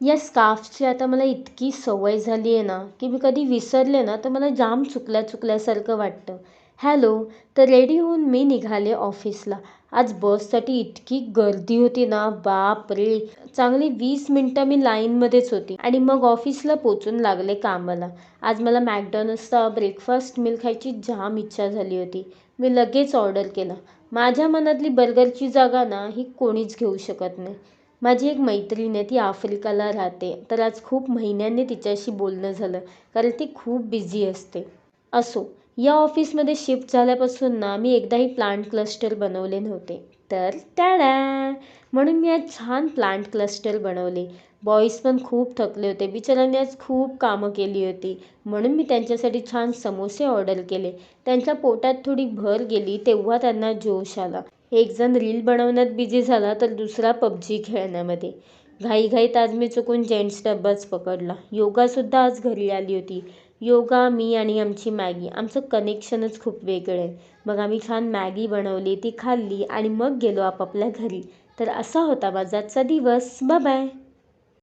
या स्कार्फची आता मला इतकी सवय झाली आहे ना, की मी कधी विसरले ना, तर मला जाम चुकल्यासारखं वाटतं. हॅलो, तर रेडी होऊन मी निघाले ऑफिसला. आज बससाठी इतकी गर्दी होती ना, बापरे! चांगली 20 मिनिटं मी लाईनमध्येच होती आणि मग ऑफिसला पोहोचून लागले कामाला. आज मला McDonald'sचा ब्रेकफास्ट मील खायची जाम इच्छा झाली होती. मी लगेच ऑर्डर केलं. माझ्या मनातली बर्गरची जागा ना, ही कोणीच घेऊ शकत नाही. माझी एक मैत्रीण आहे, ती आफ्रिकाला राहते. तर आज खूप महिन्यांनी तिच्याशी बोलणं झालं, कारण ती खूप बिझी असते. असो, या ऑफिसमध्ये शिफ्ट झाल्यापासून ना मी एकदाही प्लांट क्लस्टर बनवले नव्हते. तर टाडा! म्हणून मी आज छान प्लांट क्लस्टर बनवले. बॉईज पण खूप थकले होते. बिचाऱ्यांनी आज खूप कामं केली होती. म्हणून मी त्यांच्यासाठी छान समोसे ऑर्डर केले. त्यांच्या पोटात थोडी भर गेली तेव्हा त्यांना जोश आला. एक जण रील बनवण्यात बिझी झाला तर दुसरा पबजी खेळण्यामध्ये. घाईघाईत आज मी चुकून जेंट्स डब्बाच पकडला. योगासुद्धा आज घरी आली होती. योगा, मी आणि आमची मॅगी, आमचं कनेक्शनच खूप वेगळं आहे. मग आम्ही छान मॅगी बनवली, ती खाल्ली आणि मग गेलो आपापल्या घरी. तर असा होता माझा आजचा दिवस. Bye bye.